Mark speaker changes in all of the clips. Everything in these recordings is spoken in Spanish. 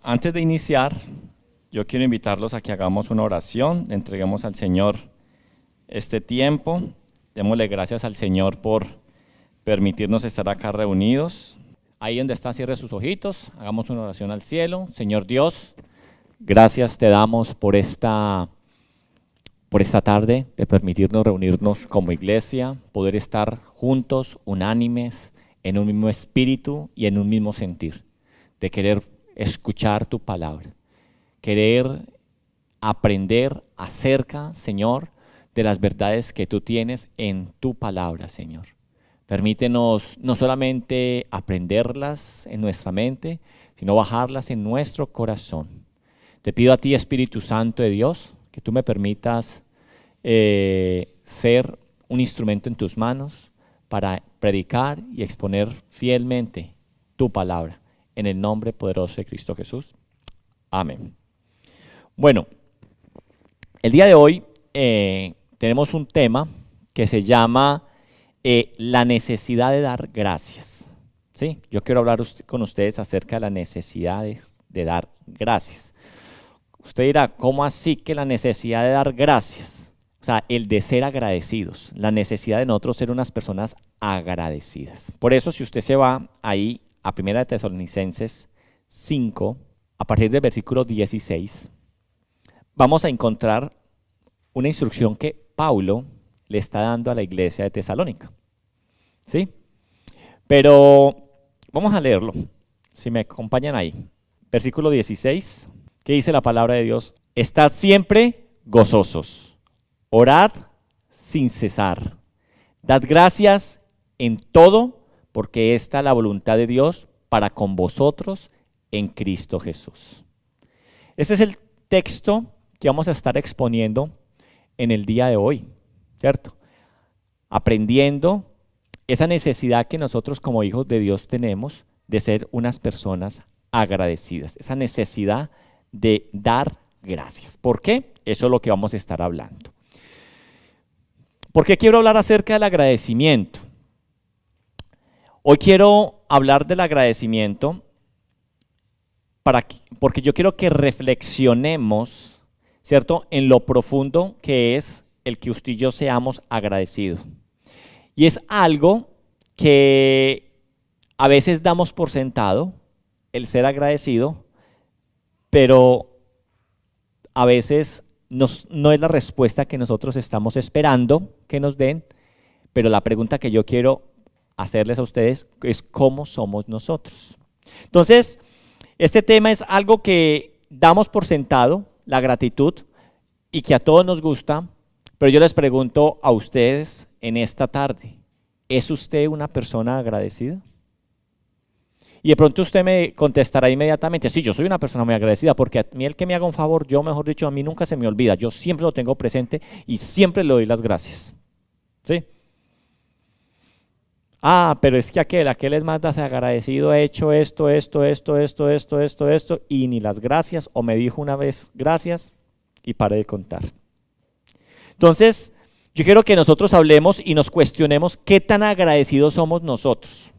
Speaker 1: Antes de iniciar, yo quiero invitarlos a que hagamos una oración, le entreguemos al Señor este tiempo, démosle gracias al Señor por permitirnos estar acá reunidos. Ahí donde está, cierre sus ojitos, hagamos una oración al cielo. Señor Dios, gracias te damos por esta tarde, de permitirnos reunirnos como iglesia, poder estar juntos, unánimes, en un mismo espíritu y en un mismo sentir, de querer escuchar tu palabra, querer aprender acerca, Señor, de las verdades que tú tienes en tu palabra, Señor. Permítenos no solamente aprenderlas en nuestra mente, sino bajarlas en nuestro corazón. Te pido a ti, Espíritu Santo de Dios, que tú me permitas ser un instrumento en tus manos para predicar y exponer fielmente tu palabra. En el nombre poderoso de Cristo Jesús. Amén. Bueno, el día de hoy tenemos un tema que se llama la necesidad de dar gracias. ¿Sí? Yo quiero hablar con ustedes acerca de la necesidad de dar gracias. Usted dirá, ¿cómo así que la necesidad de dar gracias? O sea, el de ser agradecidos, la necesidad de nosotros ser unas personas agradecidas. Por eso, si usted se va ahí a 1 Tesalonicenses 5, a partir del versículo 16, vamos a encontrar una instrucción que Pablo le está dando a la iglesia de Tesalónica. ¿Sí? Pero vamos a leerlo, si me acompañan ahí. Versículo 16, ¿qué dice la palabra de Dios? Estad siempre gozosos, orad sin cesar, dad gracias en todo, porque esta es la voluntad de Dios para con vosotros en Cristo Jesús. Este es el texto que vamos a estar exponiendo en el día de hoy, ¿cierto? Aprendiendo esa necesidad que nosotros como hijos de Dios tenemos de ser unas personas agradecidas, esa necesidad de dar gracias. ¿Por qué? Eso es lo que vamos a estar hablando. ¿Por qué quiero hablar acerca del agradecimiento? Hoy quiero hablar del agradecimiento porque yo quiero que reflexionemos, ¿cierto?, en lo profundo que es el que usted y yo seamos agradecidos. Y es algo que a veces damos por sentado, el ser agradecido, pero a veces no es la respuesta que nosotros estamos esperando que nos den, pero la pregunta que yo quiero hacerles a ustedes es cómo somos nosotros. Entonces, este tema es algo que damos por sentado, la gratitud, y que a todos nos gusta, pero yo les pregunto a ustedes en esta tarde, ¿es usted una persona agradecida? Y de pronto usted me contestará inmediatamente, sí, yo soy una persona muy agradecida, porque a mí el que me haga un favor, yo mejor dicho, a mí nunca se me olvida, yo siempre lo tengo presente y siempre le doy las gracias. ¿Sí? Ah, pero es que aquel es más desagradecido, ha hecho esto, y ni las gracias, o me dijo una vez gracias, y paré de contar. Entonces, yo quiero que nosotros hablemos y nos cuestionemos qué tan agradecidos somos nosotros.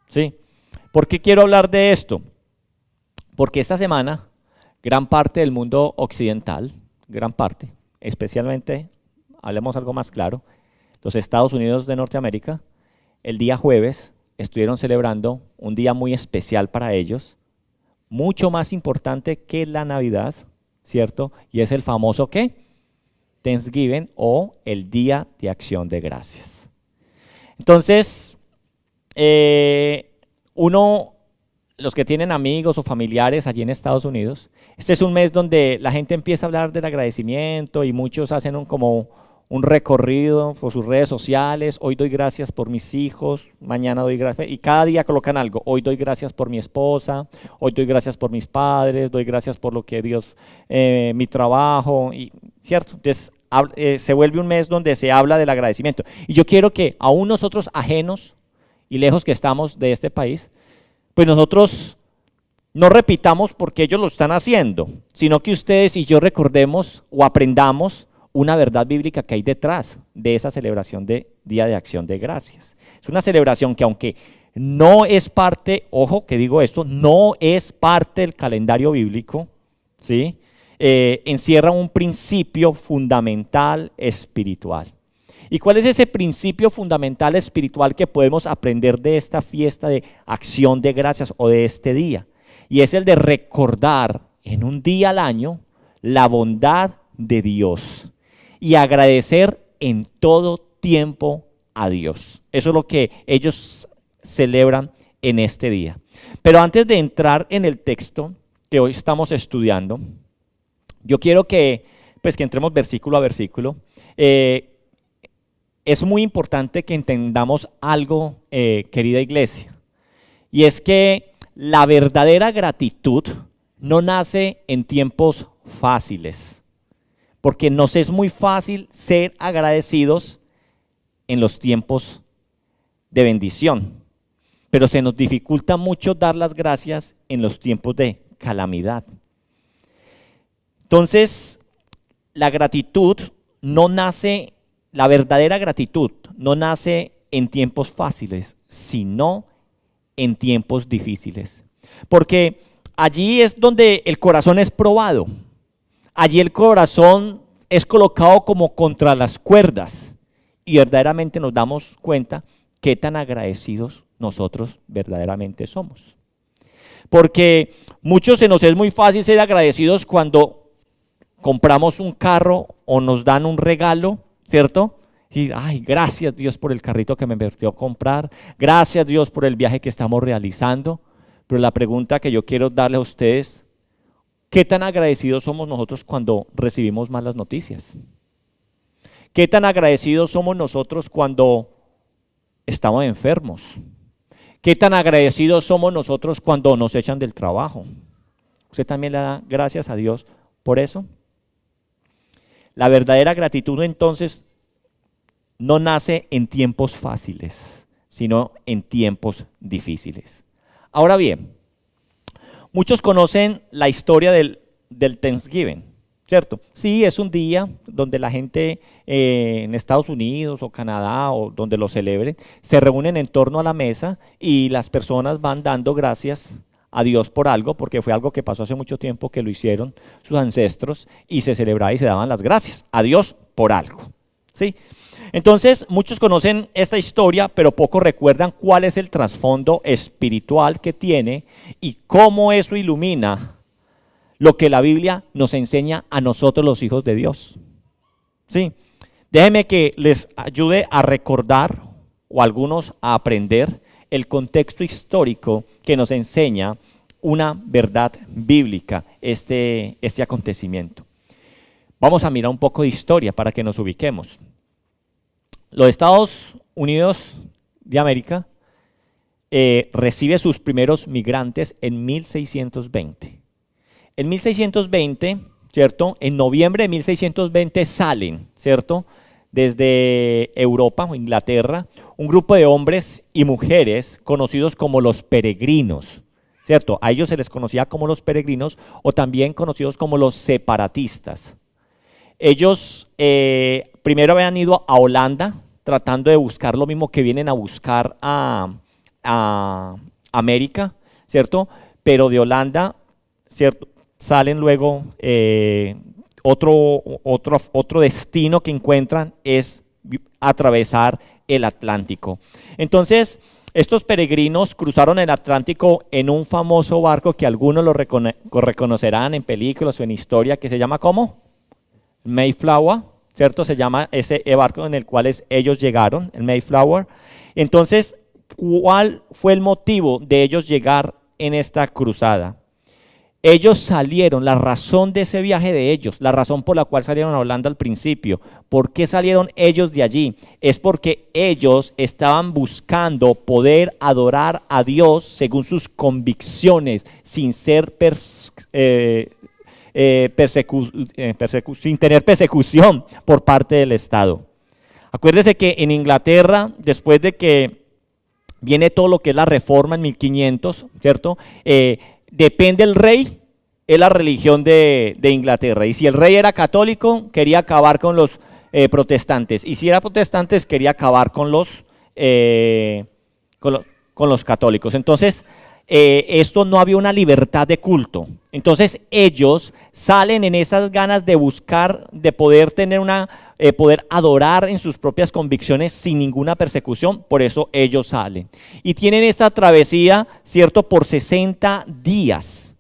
Speaker 1: ¿Sí? ¿Por qué quiero hablar de esto? Porque esta semana, gran parte del mundo occidental, gran parte, especialmente, hablemos algo más claro, los Estados Unidos de Norteamérica, el día jueves estuvieron celebrando un día muy especial para ellos, mucho más importante que la Navidad, ¿cierto? Y es el famoso, ¿qué? Thanksgiving, o el Día de Acción de Gracias. Entonces, los que tienen amigos o familiares allí en Estados Unidos, este es un mes donde la gente empieza a hablar del agradecimiento y muchos hacen como un recorrido por sus redes sociales. Hoy doy gracias por mis hijos, mañana doy gracias, y cada día colocan algo. Hoy doy gracias por mi esposa, hoy doy gracias por mis padres, doy gracias por lo que Dios, mi trabajo, y, ¿cierto? Entonces se vuelve un mes donde se habla del agradecimiento. Y yo quiero que aún nosotros ajenos y lejos que estamos de este país, pues nosotros no repitamos porque ellos lo están haciendo, sino que ustedes y yo recordemos o aprendamos una verdad bíblica que hay detrás de esa celebración de Día de Acción de Gracias. Es una celebración que, aunque no es parte, ojo que digo esto, no es parte del calendario bíblico, ¿sí? Encierra un principio fundamental espiritual. ¿Y cuál es ese principio fundamental espiritual que podemos aprender de esta fiesta de acción de gracias o de este día? Y es el de recordar en un día al año la bondad de Dios y agradecer en todo tiempo a Dios. Eso es lo que ellos celebran en este día. Pero antes de entrar en el texto que hoy estamos estudiando, yo quiero que entremos versículo a versículo. Es muy importante que entendamos algo, querida iglesia, y es que la verdadera gratitud no nace en tiempos fáciles, porque nos es muy fácil ser agradecidos en los tiempos de bendición, pero se nos dificulta mucho dar las gracias en los tiempos de calamidad. Entonces, la verdadera gratitud no nace en tiempos fáciles, sino en tiempos difíciles. Porque allí es donde el corazón es probado. Allí el corazón es colocado como contra las cuerdas y verdaderamente nos damos cuenta qué tan agradecidos nosotros verdaderamente somos. Porque muchos se nos es muy fácil ser agradecidos cuando compramos un carro o nos dan un regalo, ¿cierto? Y, ay, gracias Dios por el carrito que me invirtió a comprar, gracias Dios por el viaje que estamos realizando. Pero la pregunta que yo quiero darle a ustedes, ¿qué tan agradecidos somos nosotros cuando recibimos malas noticias? ¿Qué tan agradecidos somos nosotros cuando estamos enfermos? ¿Qué tan agradecidos somos nosotros cuando nos echan del trabajo? ¿Usted también le da gracias a Dios por eso? La verdadera gratitud entonces no nace en tiempos fáciles, sino en tiempos difíciles. Ahora bien, muchos conocen la historia del Thanksgiving, ¿cierto? Sí, es un día donde la gente en Estados Unidos o Canadá o donde lo celebren, se reúnen en torno a la mesa y las personas van dando gracias a Dios por algo, porque fue algo que pasó hace mucho tiempo que lo hicieron sus ancestros y se celebraba y se daban las gracias a Dios por algo, ¿sí? Entonces, muchos conocen esta historia, pero pocos recuerdan cuál es el trasfondo espiritual que tiene y cómo eso ilumina lo que la Biblia nos enseña a nosotros los hijos de Dios. ¿Sí? Déjenme que les ayude a recordar, o algunos a aprender, el contexto histórico que nos enseña una verdad bíblica, este acontecimiento. Vamos a mirar un poco de historia para que nos ubiquemos. Los Estados Unidos de América recibe sus primeros migrantes en 1620. En 1620, ¿cierto? En noviembre de 1620 salen, ¿cierto? Desde Europa o Inglaterra, un grupo de hombres y mujeres conocidos como los peregrinos, ¿cierto? A ellos se les conocía como los peregrinos o también conocidos como los separatistas. Ellos primero habían ido a Holanda tratando de buscar lo mismo que vienen a buscar a América, ¿cierto? Pero de Holanda, ¿cierto? Salen luego, otro destino que encuentran es atravesar el Atlántico. Entonces, estos peregrinos cruzaron el Atlántico en un famoso barco que algunos lo reconocerán en películas o en historia, que se llama ¿cómo? Mayflower, ¿cierto? Se llama ese barco en el cual ellos llegaron, el Mayflower. Entonces, ¿cuál fue el motivo de ellos llegar en esta cruzada? Ellos salieron, la razón de ese viaje de ellos, la razón por la cual salieron a Holanda al principio, ¿por qué salieron ellos de allí? Es porque ellos estaban buscando poder adorar a Dios según sus convicciones, sin ser sin tener persecución por parte del Estado. Acuérdese que en Inglaterra, después de que viene todo lo que es la reforma en 1500, ¿cierto? Depende el rey, es la religión de Inglaterra. Y si el rey era católico, quería acabar con los protestantes. Y si era protestantes, quería acabar con los con los católicos. Entonces, esto no había una libertad de culto. Entonces ellos salen en esas ganas de buscar, de poder tener poder adorar en sus propias convicciones sin ninguna persecución. Por eso ellos salen. Y tienen esta travesía, ¿cierto? Por 60 días.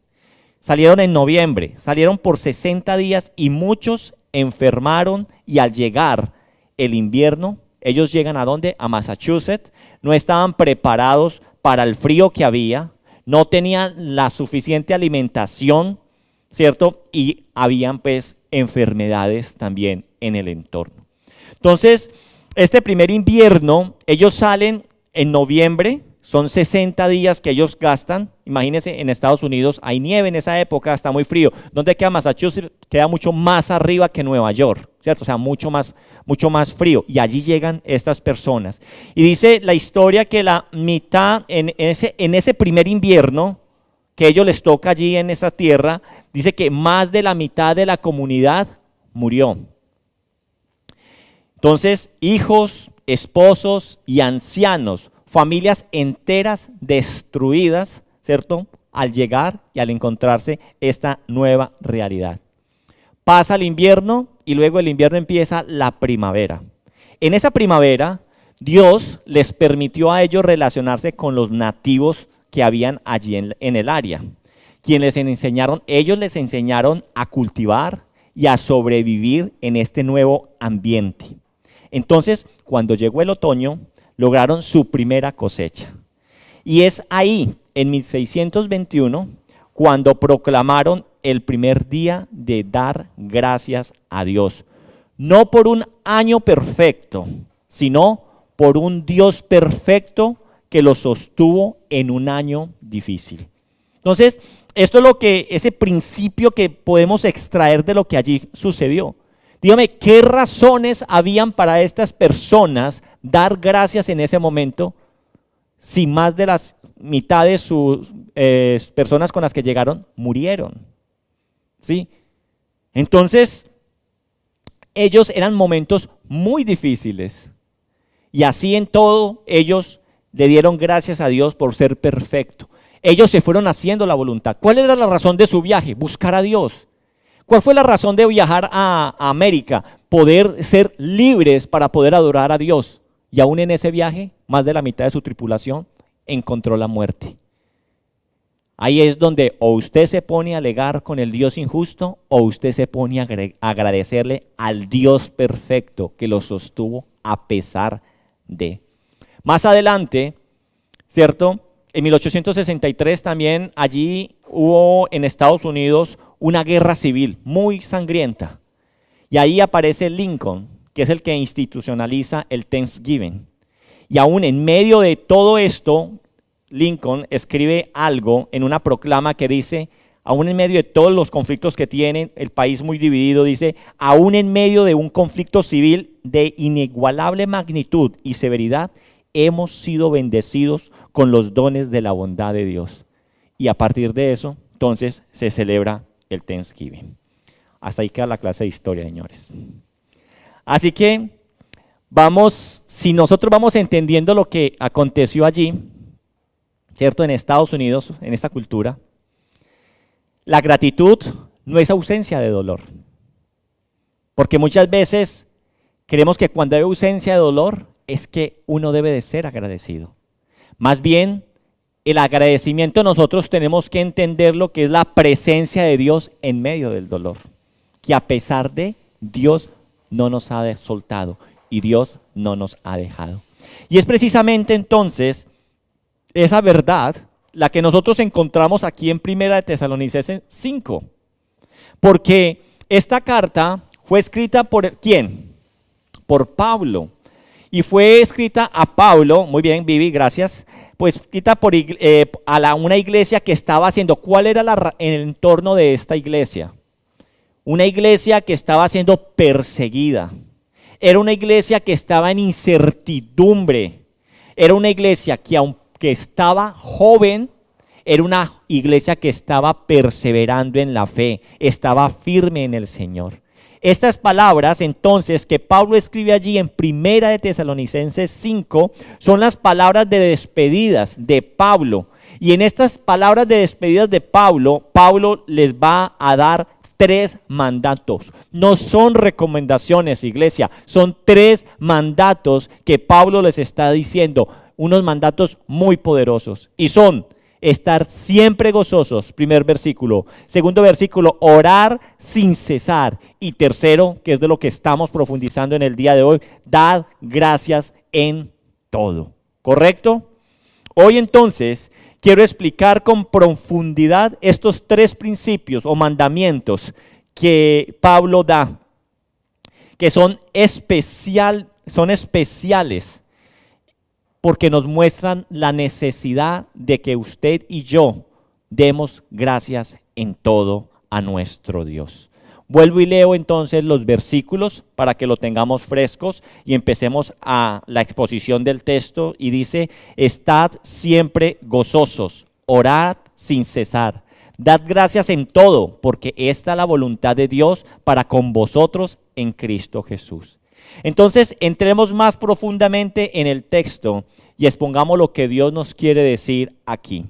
Speaker 1: Salieron en noviembre, salieron por 60 días y muchos enfermaron y al llegar el invierno, ellos llegan ¿a dónde? A Massachusetts. No estaban preparados para el frío que había, no tenían la suficiente alimentación, ¿cierto? Y habían pues enfermedades también en el entorno. Entonces, este primer invierno, ellos salen en noviembre, son 60 días que ellos gastan. Imagínense, en Estados Unidos hay nieve en esa época, está muy frío. ¿Dónde queda Massachusetts? Queda mucho más arriba que Nueva York, ¿cierto? O sea, mucho más frío. Y allí llegan estas personas. Y dice la historia que la mitad, en ese primer invierno que ellos les toca allí en esa tierra, dice que más de la mitad de la comunidad murió. Entonces, hijos, esposos y ancianos, familias enteras destruidas, ¿cierto? Al llegar y al encontrarse esta nueva realidad. Pasa el invierno y luego el invierno empieza la primavera. En esa primavera, Dios les permitió a ellos relacionarse con los nativos que habían allí en el área, quienes ellos les enseñaron a cultivar y a sobrevivir en este nuevo ambiente. Entonces, cuando llegó el otoño, lograron su primera cosecha. Y es ahí, en 1621, cuando proclamaron el primer día de dar gracias a Dios. No por un año perfecto, sino por un Dios perfecto que los sostuvo en un año difícil. Entonces, esto es ese principio que podemos extraer de lo que allí sucedió. Dígame, ¿qué razones habían para estas personas dar gracias en ese momento si más de la mitad de sus personas con las que llegaron murieron? ¿Sí? Entonces, ellos eran momentos muy difíciles y así en todo ellos le dieron gracias a Dios por ser perfecto. Ellos se fueron haciendo la voluntad. ¿Cuál era la razón de su viaje? Buscar a Dios. ¿Cuál fue la razón de viajar a América? Poder ser libres para poder adorar a Dios. Y aún en ese viaje, más de la mitad de su tripulación encontró la muerte. Ahí es donde o usted se pone a alegar con el Dios injusto o usted se pone a agradecerle al Dios perfecto que lo sostuvo a pesar de. Más adelante, ¿cierto? En 1863 también allí hubo en Estados Unidos una guerra civil muy sangrienta. Y ahí aparece Lincoln, que es el que institucionaliza el Thanksgiving. Y aún en medio de todo esto, Lincoln escribe algo en una proclama que dice, aún en medio de todos los conflictos que tiene el país muy dividido, dice, aún en medio de un conflicto civil de inigualable magnitud y severidad, hemos sido bendecidos con los dones de la bondad de Dios. Y a partir de eso, entonces, se celebra el Thanksgiving. Hasta ahí queda la clase de historia, señores. Así que si nosotros vamos entendiendo lo que aconteció allí, ¿cierto? En Estados Unidos, en esta cultura, la gratitud no es ausencia de dolor. Porque muchas veces creemos que cuando hay ausencia de dolor es que uno debe de ser agradecido. Más bien, el agradecimiento nosotros tenemos que entender lo que es la presencia de Dios en medio del dolor. Que a pesar de, Dios no nos ha soltado y Dios no nos ha dejado. Y es precisamente entonces esa verdad la que nosotros encontramos aquí en Primera de Tesalonicenses 5. Porque esta carta fue escrita por ¿quién? Por Pablo. Y fue escrita a Pablo, muy bien, Vivi, gracias, pues escrita por una iglesia que estaba haciendo. ¿Cuál era el entorno de esta iglesia? Una iglesia que estaba siendo perseguida. Era una iglesia que estaba en incertidumbre. Era una iglesia que aunque estaba joven, era una iglesia que estaba perseverando en la fe, estaba firme en el Señor. Estas palabras entonces que Pablo escribe allí en Primera de Tesalonicenses 5 son las palabras de despedidas de Pablo. Y en estas palabras de despedidas de Pablo, Pablo les va a dar 3 mandatos. No son recomendaciones, iglesia, son 3 mandatos que Pablo les está diciendo, unos mandatos muy poderosos. Y son estar siempre gozosos, primer versículo. Segundo versículo, orar sin cesar. Y tercero, que es de lo que estamos profundizando en el día de hoy, dad gracias en todo. ¿Correcto? Hoy entonces quiero explicar con profundidad estos 3 principios o mandamientos que Pablo da, que son especiales porque nos muestran la necesidad de que usted y yo demos gracias en todo a nuestro Dios. Vuelvo y leo entonces los versículos para que lo tengamos frescos y empecemos a la exposición del texto y dice, estad siempre gozosos, orad sin cesar, dad gracias en todo, porque esta es la voluntad de Dios para con vosotros en Cristo Jesús. Entonces, entremos más profundamente en el texto y expongamos lo que Dios nos quiere decir aquí.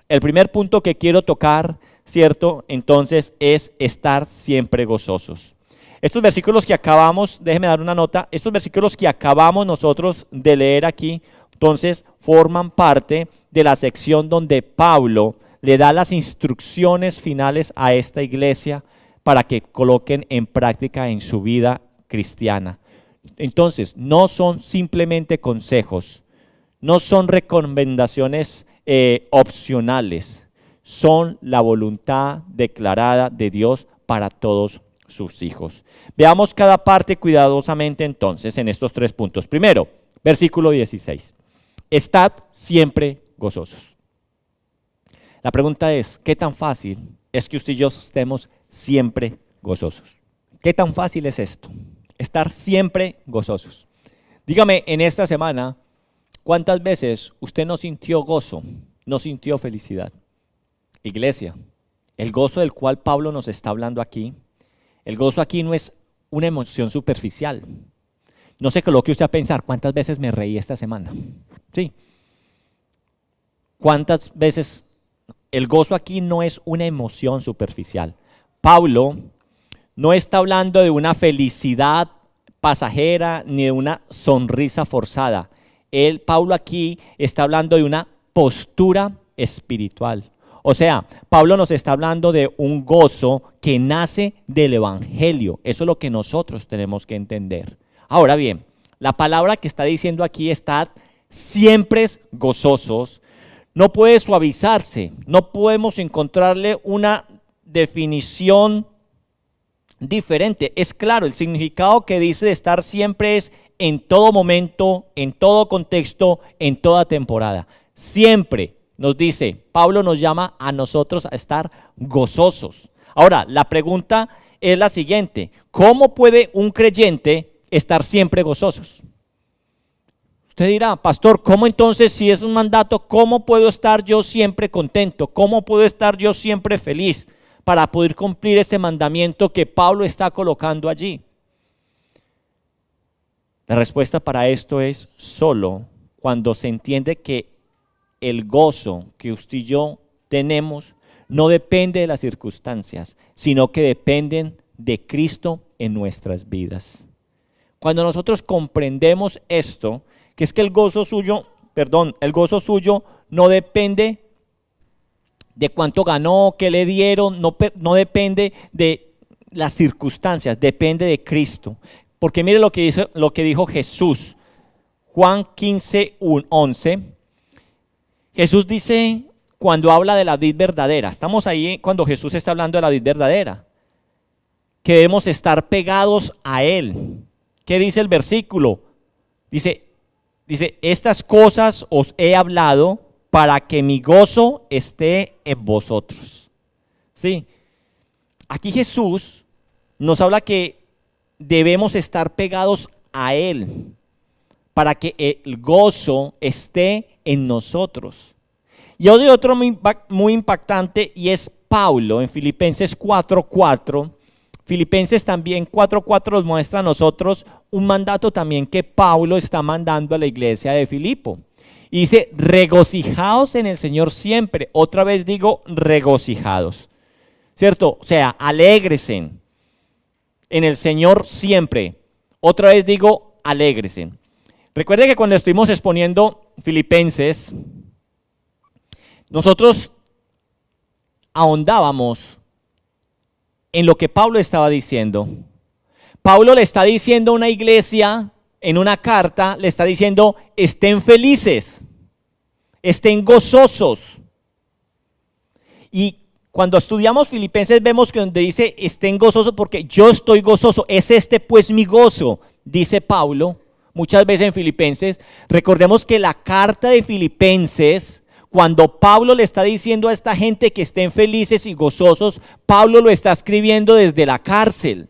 Speaker 1: El primer punto que quiero tocar, ¿cierto? Entonces, es estar siempre gozosos. Estos versículos que acabamos, déjeme dar una nota, estos versículos que acabamos nosotros de leer aquí, entonces, forman parte de la sección donde Pablo le da las instrucciones finales a esta iglesia para que coloquen en práctica en su vida cristiana. Entonces, no son simplemente consejos, no son recomendaciones opcionales, son la voluntad declarada de Dios para todos sus hijos. Veamos cada parte cuidadosamente entonces en estos 3 puntos. Primero, versículo 16. Estad siempre gozosos. La pregunta es, ¿qué tan fácil es que usted y yo estemos siempre gozosos? ¿Qué tan fácil es esto? Estar siempre gozosos. Dígame, en esta semana, ¿cuántas veces usted no sintió gozo, no sintió felicidad? Iglesia, el gozo del cual Pablo nos está hablando aquí, el gozo aquí no es una emoción superficial. No se coloque usted a pensar, ¿cuántas veces me reí esta semana? Sí. ¿Cuántas veces? El gozo aquí no es una emoción superficial. Pablo no está hablando de una felicidad pasajera ni de una sonrisa forzada. Pablo aquí está hablando de una postura espiritual. O sea, Pablo nos está hablando de un gozo que nace del evangelio. Eso es lo que nosotros tenemos que entender. Ahora bien, la palabra que está diciendo aquí, estad siempre gozosos, no puede suavizarse. No podemos encontrarle una definición diferente. Es claro, el significado que dice de estar siempre es en todo momento, en todo contexto, en toda temporada. Siempre nos dice, Pablo nos llama a nosotros a estar gozosos. Ahora, la pregunta es la siguiente: ¿cómo puede un creyente estar siempre gozosos? Usted dirá, pastor, ¿cómo entonces, si es un mandato, cómo puedo estar yo siempre contento? ¿Cómo puedo estar yo siempre feliz para poder cumplir este mandamiento que Pablo está colocando allí? La respuesta para esto es solo cuando se entiende que el gozo que usted y yo tenemos no depende de las circunstancias, sino que dependen de Cristo en nuestras vidas. Cuando nosotros comprendemos esto, que es que el gozo suyo no depende de cuánto ganó, qué le dieron, no depende de las circunstancias, depende de Cristo. Porque mire lo que dijo Jesús, Juan 15:11. Jesús dice, cuando habla de la vid verdadera, estamos ahí cuando Jesús está hablando de la vid verdadera, que debemos estar pegados a Él. ¿Qué dice el versículo? Dice, estas cosas os he hablado para que mi gozo esté en vosotros. ¿Sí? Aquí Jesús nos habla que debemos estar pegados a Él para que el gozo esté en nosotros. Y hay otro muy impactante y es Pablo en Filipenses 4:4. Filipenses también 4:4 nos muestra a nosotros un mandato también que Pablo está mandando a la iglesia de Filipo. Y dice, regocijaos en el Señor siempre. Otra vez digo, regocijados. ¿Cierto? O sea, alégresen en el Señor siempre. Otra vez digo, alégresen. Recuerde que cuando estuvimos exponiendo Filipenses, nosotros ahondábamos en lo que Pablo estaba diciendo. Pablo le está diciendo a una iglesia, en una carta, le está diciendo, estén felices, estén gozosos. Y cuando estudiamos Filipenses vemos que donde dice, estén gozosos porque yo estoy gozoso, es este pues mi gozo, dice Pablo, muchas veces en Filipenses. Recordemos que la carta de Filipenses, cuando Pablo le está diciendo a esta gente que estén felices y gozosos, Pablo lo está escribiendo desde la cárcel.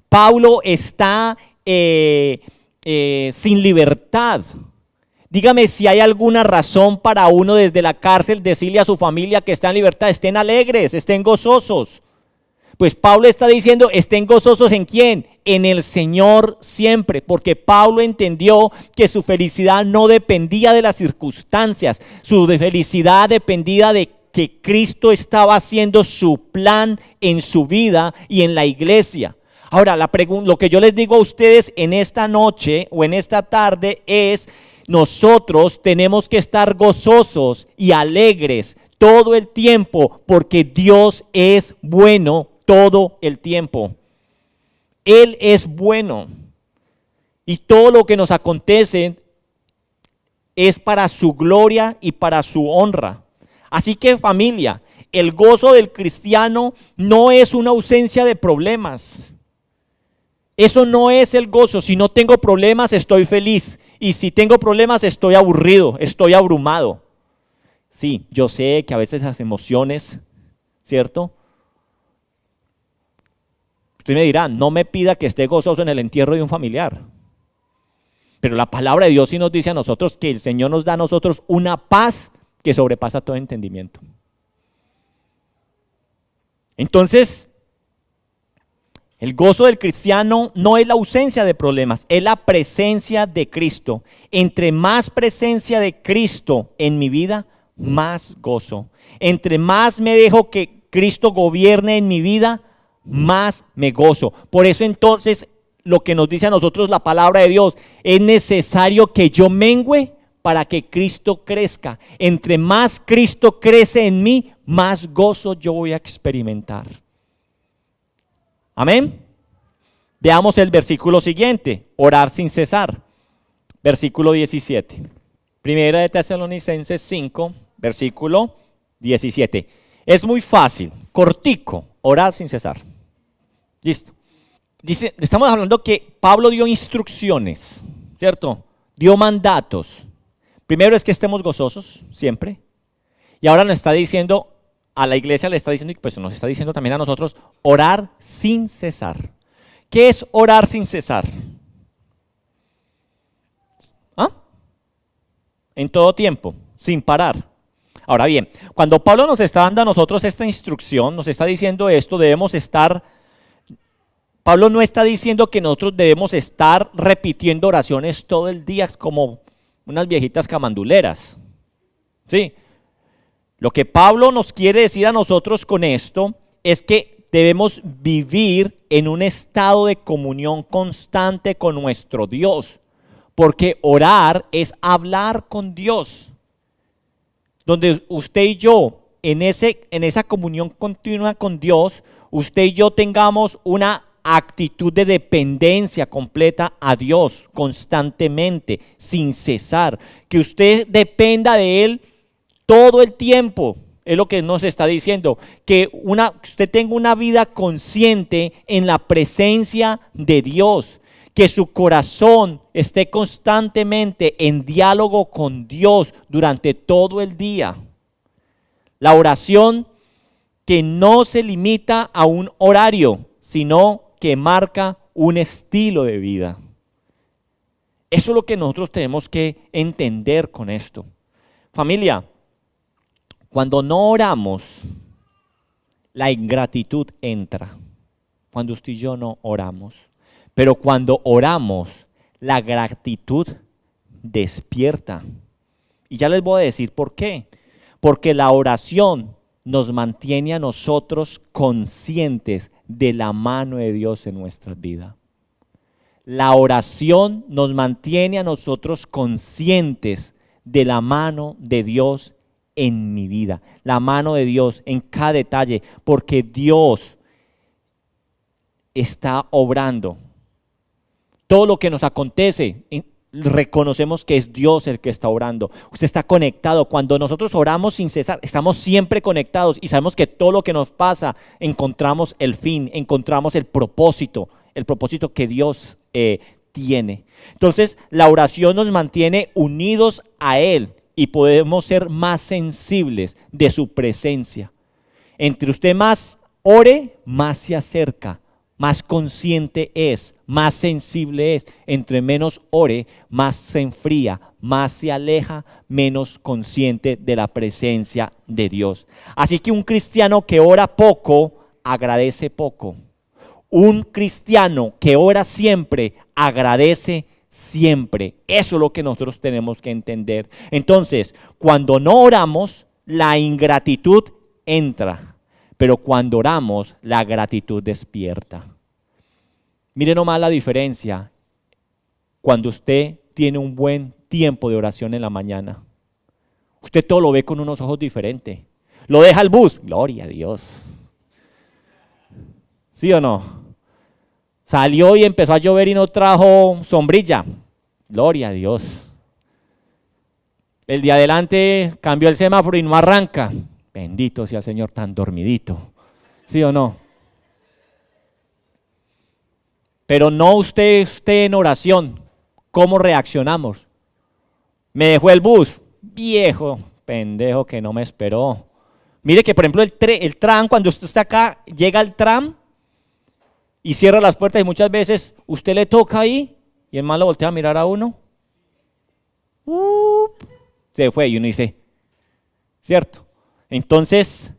Speaker 1: Pablo está sin libertad. Dígame si hay alguna razón para uno desde la cárcel decirle a su familia que está en libertad, estén alegres, estén gozosos. Pues Pablo está diciendo, estén gozosos ¿en quién? En el Señor siempre, porque Pablo entendió que su felicidad no dependía de las circunstancias, su felicidad dependía de que Cristo estaba haciendo su plan en su vida y en la iglesia. Ahora, lo que yo les digo a ustedes en esta noche o en esta tarde es, nosotros tenemos que estar gozosos y alegres todo el tiempo porque Dios es bueno todo el tiempo. Él es bueno y todo lo que nos acontece es para su gloria y para su honra. Así que familia, el gozo del cristiano no es una ausencia de problemas. Eso no es el gozo. Si no tengo problemas, estoy feliz. Y si tengo problemas, estoy aburrido, estoy abrumado. Sí, yo sé que a veces las emociones, ¿cierto? Usted me dirá, no me pida que esté gozoso en el entierro de un familiar. Pero la palabra de Dios sí nos dice a nosotros que el Señor nos da a nosotros una paz que sobrepasa todo entendimiento. Entonces, el gozo del cristiano no es la ausencia de problemas, es la presencia de Cristo. Entre más presencia de Cristo en mi vida, más gozo. Entre más me dejo que Cristo gobierne en mi vida, más me gozo. Por eso entonces lo que nos dice a nosotros la palabra de Dios, es necesario que yo mengüe para que Cristo crezca. Entre más Cristo crece en mí, más gozo yo voy a experimentar. Amén. Veamos el versículo siguiente, orar sin cesar. Versículo 17. Primera de Tesalonicenses 5, versículo 17. Es muy fácil, cortico, orar sin cesar. Listo. Dice, estamos hablando que Pablo dio instrucciones, ¿cierto? Dio mandatos. Primero es que estemos gozosos siempre. Y ahora nos está diciendo, a la iglesia le está diciendo, y pues nos está diciendo también a nosotros, orar sin cesar. ¿Qué es orar sin cesar? ¿Ah? En todo tiempo, sin parar. Ahora bien, cuando Pablo nos está dando a nosotros esta instrucción, nos está diciendo esto, debemos estar, Pablo no está diciendo que nosotros debemos estar repitiendo oraciones todo el día como unas viejitas camanduleras. ¿Sí? Lo que Pablo nos quiere decir a nosotros con esto es que debemos vivir en un estado de comunión constante con nuestro Dios, porque orar es hablar con Dios, donde usted y yo, en esa comunión continua con Dios, usted y yo tengamos una actitud de dependencia completa a Dios constantemente, sin cesar, que usted dependa de Él todo el tiempo. Es lo que nos está diciendo, que usted tenga una vida consciente en la presencia de Dios, que su corazón esté constantemente en diálogo con Dios durante todo el día. La oración que no se limita a un horario, sino que marca un estilo de vida. Eso es lo que nosotros tenemos que entender con esto. Familia, cuando no oramos, la ingratitud entra. cuando usted y yo no oramos. Pero cuando oramos, la gratitud despierta. Y ya les voy a decir por qué. Porque la oración nos mantiene a nosotros conscientes de la mano de Dios en nuestras vidas. La oración nos mantiene a nosotros conscientes de la mano de Dios en mi vida, la mano de Dios en cada detalle, porque Dios está obrando. Todo lo que nos acontece, reconocemos que es Dios el que está obrando. Usted está conectado. Cuando nosotros oramos sin cesar, estamos siempre conectados y sabemos que todo lo que nos pasa, encontramos el fin, encontramos el propósito que Dios tiene. Entonces, la oración nos mantiene unidos a Él y podemos ser más sensibles de su presencia. Entre usted más ore, más se acerca, más consciente es, más sensible es. Entre menos ore, más se enfría, más se aleja, menos consciente de la presencia de Dios. Así que un cristiano que ora poco, agradece poco. Un cristiano que ora siempre, agradece siempre. Eso es lo que nosotros tenemos que entender. Entonces, cuando no oramos, la ingratitud entra. Pero cuando oramos, la gratitud despierta. Mire nomás la diferencia cuando usted tiene un buen tiempo de oración en la mañana. Usted todo lo ve con unos ojos diferentes. Lo deja el bus, gloria a Dios. ¿Sí o no? Salió y empezó a llover y no trajo sombrilla, gloria a Dios. El de adelante cambió el semáforo y no arranca, bendito sea el Señor, tan dormidito. ¿Sí o no? Pero no usted en oración, ¿cómo reaccionamos? Me dejó el bus, viejo pendejo que no me esperó. Mire que por ejemplo el tram, cuando usted está acá, llega el tram y cierra las puertas y muchas veces usted le toca ahí y el man lo voltea a mirar a uno. Se fue y uno dice, ¿cierto? Entonces,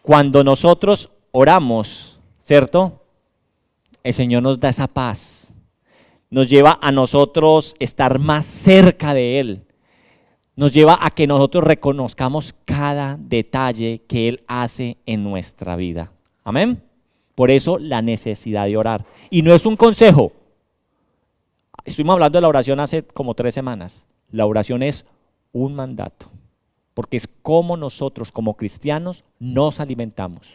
Speaker 1: cuando nosotros oramos, ¿cierto? El Señor nos da esa paz, nos lleva a nosotros estar más cerca de Él, nos lleva a que nosotros reconozcamos cada detalle que Él hace en nuestra vida. Amén. Por eso la necesidad de orar. Y no es un consejo. Estuvimos hablando de la oración hace como 3 semanas. La oración es un mandato, porque es como nosotros como cristianos nos alimentamos.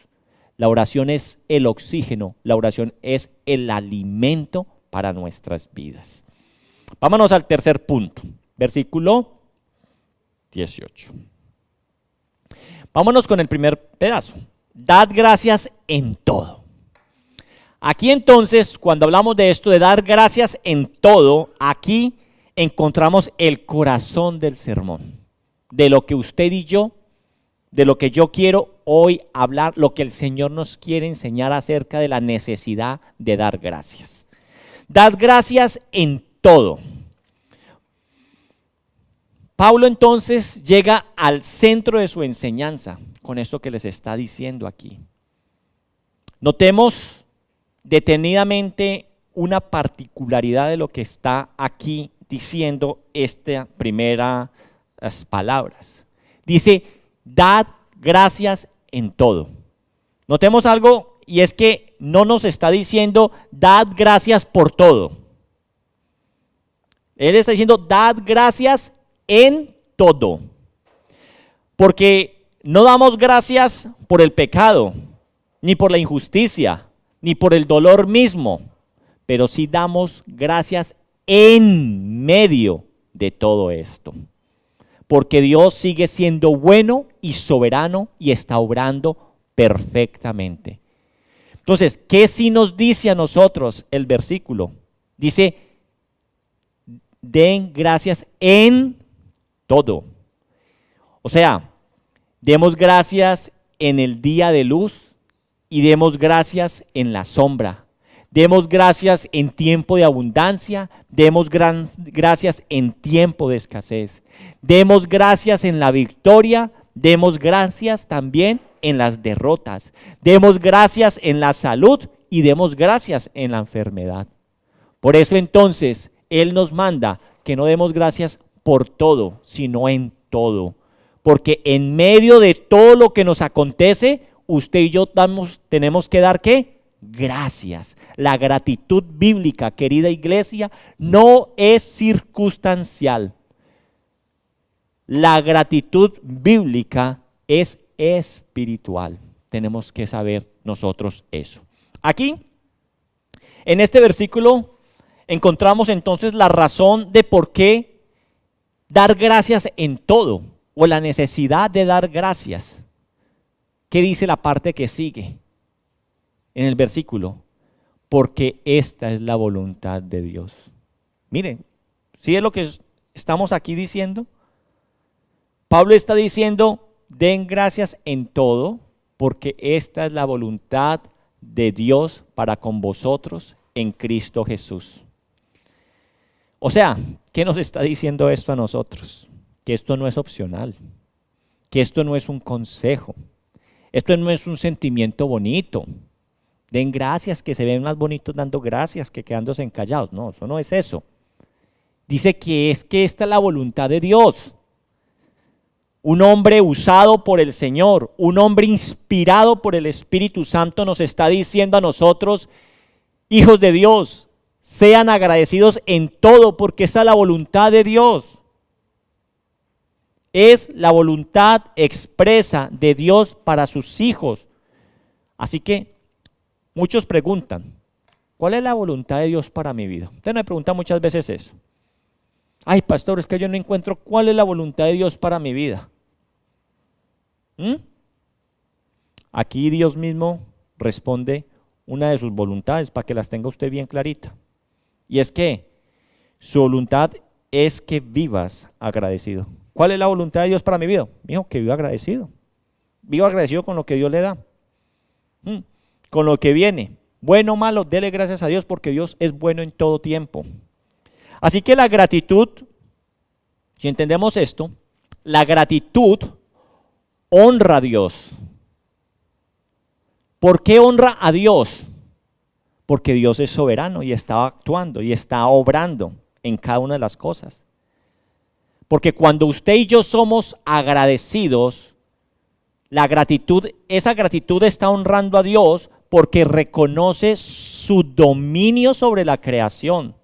Speaker 1: La oración es el oxígeno, la oración es el alimento para nuestras vidas. Vámonos al tercer punto, versículo 18. Vámonos con el primer pedazo. Dad gracias en todo. Aquí entonces, cuando hablamos de esto de dar gracias en todo, aquí encontramos el corazón del sermón, de lo que usted y yo, de lo que yo quiero hoy hablar, lo que el Señor nos quiere enseñar acerca de la necesidad de dar gracias. Dad gracias en todo. Pablo entonces llega al centro de su enseñanza con esto que les está diciendo aquí. Notemos detenidamente una particularidad de lo que está aquí diciendo estas primeras palabras. Dice, dad gracias en todo. Notemos algo, y es que no nos está diciendo, dad gracias por todo. Él está diciendo, dad gracias en todo. Porque no damos gracias por el pecado, ni por la injusticia, ni por el dolor mismo, pero sí damos gracias en medio de todo esto. Porque Dios sigue siendo bueno y soberano y está obrando perfectamente. Entonces, ¿qué sí nos dice a nosotros el versículo? Dice, den gracias en todo. O sea, demos gracias en el día de luz y demos gracias en la sombra. Demos gracias en tiempo de abundancia, demos gracias en tiempo de escasez. Demos gracias en la victoria, demos gracias también en las derrotas, demos gracias en la salud y demos gracias en la enfermedad. Por eso entonces Él nos manda que no demos gracias por todo, sino en todo. Porque en medio de todo lo que nos acontece, usted y yo tenemos que dar ¿qué? Gracias. La gratitud bíblica, querida iglesia, no es circunstancial. La gratitud bíblica es espiritual. Tenemos que saber nosotros eso. Aquí, en este versículo, encontramos entonces la razón de por qué dar gracias en todo, o la necesidad de dar gracias. ¿Qué dice la parte que sigue en el versículo? Porque esta es la voluntad de Dios. Miren, ¿sí es lo que estamos aquí diciendo? Pablo está diciendo, den gracias en todo, porque esta es la voluntad de Dios para con vosotros en Cristo Jesús. O sea, ¿qué nos está diciendo esto a nosotros? Que esto no es opcional, que esto no es un consejo, esto no es un sentimiento bonito. Den gracias, que se ven más bonitos dando gracias que quedándose encallados. No, eso no es eso. Dice que esta es la voluntad de Dios. Un hombre usado por el Señor, un hombre inspirado por el Espíritu Santo nos está diciendo a nosotros, hijos de Dios, sean agradecidos en todo porque esa es la voluntad de Dios. Es la voluntad expresa de Dios para sus hijos. Así que muchos preguntan, ¿cuál es la voluntad de Dios para mi vida? Usted me pregunta muchas veces eso. Ay, pastor, es que yo no encuentro cuál es la voluntad de Dios para mi vida. Aquí Dios mismo responde una de sus voluntades para que las tenga usted bien clarita. Y es que su voluntad es que vivas agradecido. ¿Cuál es la voluntad de Dios para mi vida? Mijo, que viva agradecido. Viva agradecido con lo que Dios le da. Con lo que viene. Bueno o malo, dele gracias a Dios porque Dios es bueno en todo tiempo. Así que la gratitud, si entendemos esto, la gratitud honra a Dios. ¿Por qué honra a Dios? Porque Dios es soberano y está actuando y está obrando en cada una de las cosas. Porque cuando usted y yo somos agradecidos, esa gratitud está honrando a Dios porque reconoce su dominio sobre la creación.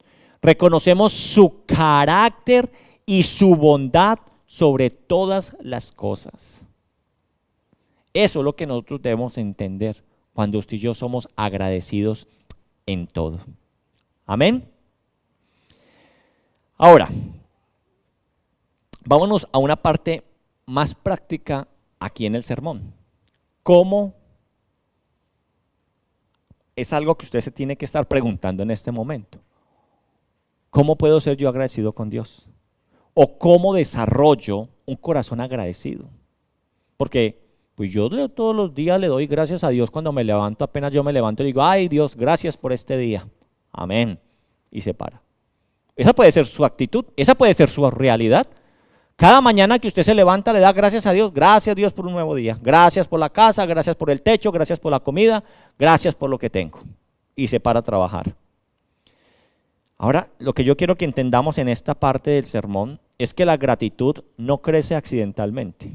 Speaker 1: Reconocemos su carácter y su bondad sobre todas las cosas. Eso es lo que nosotros debemos entender cuando usted y yo somos agradecidos en todo. Amén. Ahora, vámonos a una parte más práctica aquí en el sermón. ¿Cómo? Es algo que usted se tiene que estar preguntando en este momento. ¿Cómo puedo ser yo agradecido con Dios? ¿O cómo desarrollo un corazón agradecido? Porque pues yo todos los días le doy gracias a Dios cuando me levanto, apenas yo me levanto y digo, ay Dios, gracias por este día. Amén. Y se para. Esa puede ser su actitud, esa puede ser su realidad. Cada mañana que usted se levanta le da gracias a Dios. Gracias Dios por un nuevo día. Gracias por la casa, gracias por el techo, gracias por la comida, gracias por lo que tengo. Y se para a trabajar. Ahora, lo que yo quiero que entendamos en esta parte del sermón es que la gratitud no crece accidentalmente.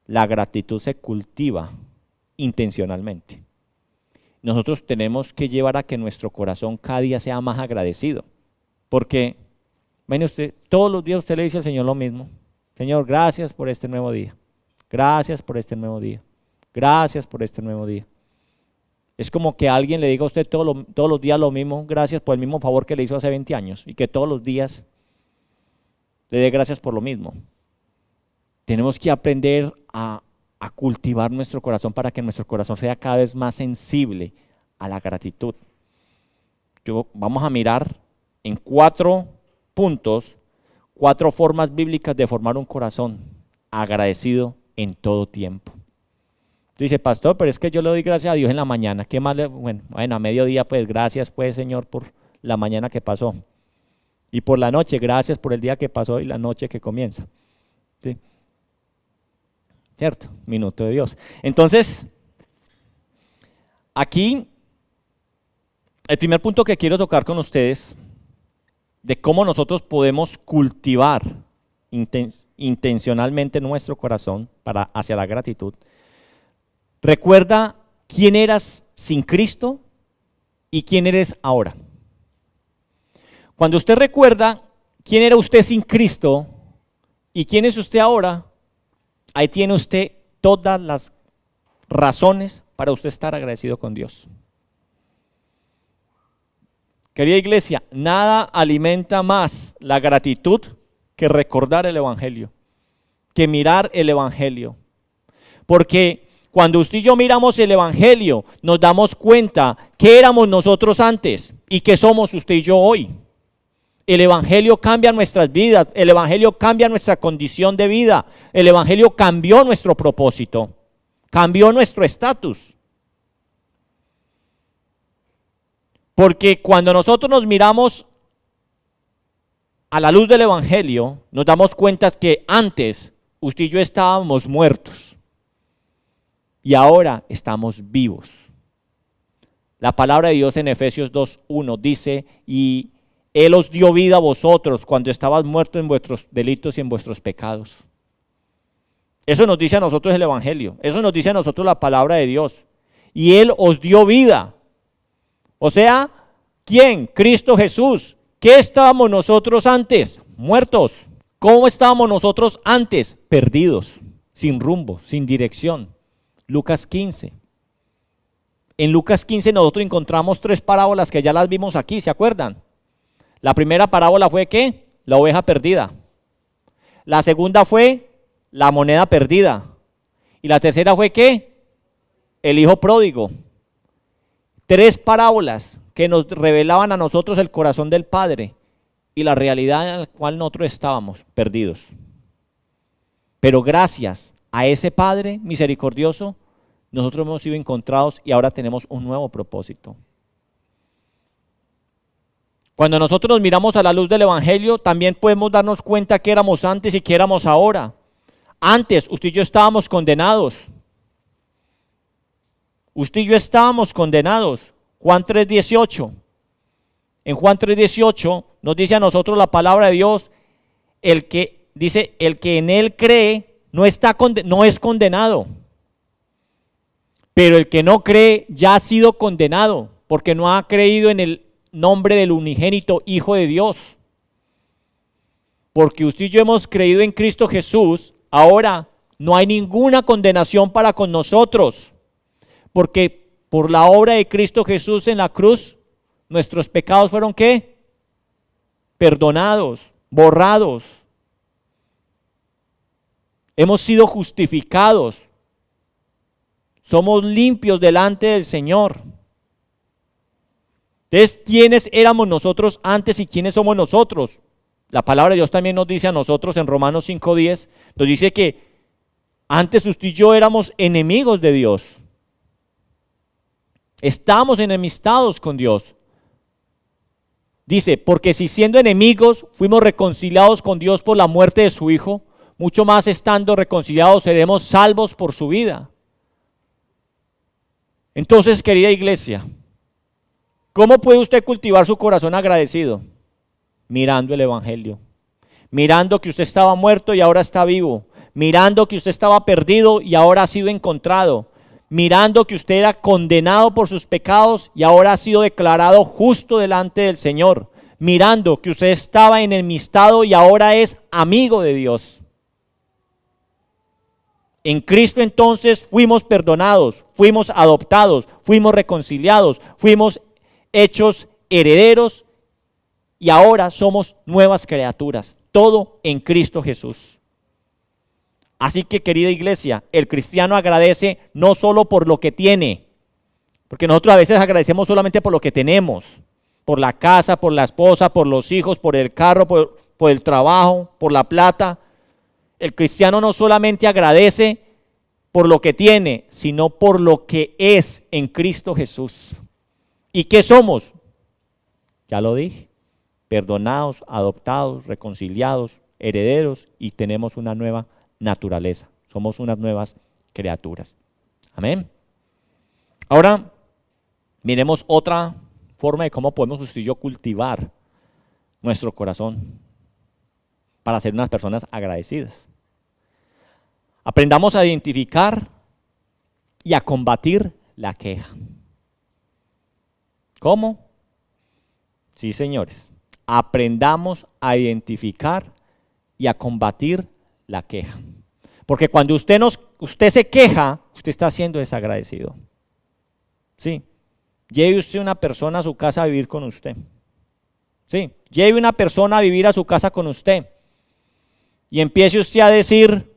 Speaker 1: La gratitud se cultiva intencionalmente. Nosotros tenemos que llevar a que nuestro corazón cada día sea más agradecido. Porque, ven usted, todos los días usted le dice al Señor lo mismo. Señor, gracias por este nuevo día. Gracias por este nuevo día. Gracias por este nuevo día. Es como que alguien le diga a usted todos los días lo mismo, gracias por el mismo favor que le hizo hace 20 años y que todos los días le dé gracias por lo mismo. Tenemos que aprender a cultivar nuestro corazón para que nuestro corazón sea cada vez más sensible a la gratitud. Vamos a mirar en 4 puntos, 4 formas bíblicas de formar un corazón agradecido en todo tiempo. Dice, pastor, pero es que yo le doy gracias a Dios en la mañana. ¿Qué más? Bueno, a mediodía, pues gracias, pues Señor, por la mañana que pasó. Y por la noche, gracias por el día que pasó y la noche que comienza. ¿Sí? ¿cierto? Minuto de Dios. Entonces, aquí, el primer punto que quiero tocar con ustedes, de cómo nosotros podemos cultivar intencionalmente nuestro corazón hacia la gratitud. Recuerda quién eras sin Cristo y quién eres ahora. Cuando usted recuerda quién era usted sin Cristo y quién es usted ahora, ahí tiene usted todas las razones para usted estar agradecido con Dios. Querida iglesia, nada alimenta más la gratitud que recordar el Evangelio, que mirar el Evangelio. Porque cuando usted y yo miramos el Evangelio, nos damos cuenta que éramos nosotros antes y que somos usted y yo hoy. El Evangelio cambia nuestras vidas, el Evangelio cambia nuestra condición de vida, el Evangelio cambió nuestro propósito, cambió nuestro estatus. Porque cuando nosotros nos miramos a la luz del Evangelio, nos damos cuenta que antes usted y yo estábamos muertos y ahora estamos vivos. La palabra de Dios en Efesios 2:1 dice, y Él os dio vida a vosotros cuando estabas muertos en vuestros delitos y en vuestros pecados. Eso nos dice a nosotros el Evangelio, eso nos dice a nosotros la palabra de Dios. Y Él os dio vida. O sea, ¿quién? Cristo Jesús. ¿Qué estábamos nosotros antes? Muertos. ¿Cómo estábamos nosotros antes? Perdidos, sin rumbo, sin dirección. Lucas 15. En Lucas 15 nosotros encontramos 3 parábolas que ya las vimos aquí, ¿se acuerdan? La primera parábola fue ¿qué? La oveja perdida. La segunda fue la moneda perdida. Y la tercera fue ¿qué? El hijo pródigo. 3 parábolas que nos revelaban a nosotros el corazón del Padre y la realidad en la cual nosotros estábamos perdidos. Pero gracias a ese Padre misericordioso, nosotros hemos sido encontrados y ahora tenemos un nuevo propósito. Cuando nosotros nos miramos a la luz del Evangelio, también podemos darnos cuenta que éramos antes y que éramos ahora. Antes, usted y yo estábamos condenados. Usted y yo estábamos condenados. Juan 3:18. En Juan 3:18 nos dice a nosotros la palabra de Dios, el que en Él cree no es condenado. Pero el que no cree ya ha sido condenado, porque no ha creído en el nombre del unigénito Hijo de Dios. Porque usted y yo hemos creído en Cristo Jesús, ahora no hay ninguna condenación para con nosotros. Porque por la obra de Cristo Jesús en la cruz, nuestros pecados fueron ¿qué? Perdonados, borrados. Hemos sido justificados. Somos limpios delante del Señor. Entonces, ¿quiénes éramos nosotros antes y quiénes somos nosotros? La palabra de Dios también nos dice a nosotros en Romanos 5:10, nos dice que antes usted y yo éramos enemigos de Dios. Estamos enemistados con Dios. Dice, porque si siendo enemigos fuimos reconciliados con Dios por la muerte de su Hijo, mucho más estando reconciliados seremos salvos por su vida. Entonces, querida iglesia, ¿cómo puede usted cultivar su corazón agradecido? Mirando el Evangelio, mirando que usted estaba muerto y ahora está vivo, mirando que usted estaba perdido y ahora ha sido encontrado, mirando que usted era condenado por sus pecados y ahora ha sido declarado justo delante del Señor, mirando que usted estaba enemistado y ahora es amigo de Dios. En Cristo entonces fuimos perdonados, fuimos adoptados, fuimos reconciliados, fuimos hechos herederos y ahora somos nuevas criaturas. Todo en Cristo Jesús. Así que, querida iglesia, el cristiano agradece no solo por lo que tiene, porque nosotros a veces agradecemos solamente por lo que tenemos, por la casa, por la esposa, por los hijos, por el carro, por el trabajo, por la plata. El cristiano no solamente agradece por lo que tiene, sino por lo que es en Cristo Jesús. ¿Y qué somos? Ya lo dije, perdonados, adoptados, reconciliados, herederos y tenemos una nueva naturaleza. somos unas nuevas criaturas. Amén. Ahora, miremos otra forma de cómo podemos usted y yo cultivar nuestro corazón para ser unas personas agradecidas. Aprendamos a identificar y a combatir la queja. ¿Cómo? Sí, señores. Aprendamos a identificar y a combatir la queja. Porque cuando usted se queja, usted está siendo desagradecido. Sí. Lleve usted una persona a su casa a vivir con usted. Sí. Lleve una persona a vivir a su casa con usted. Y empiece usted a decir,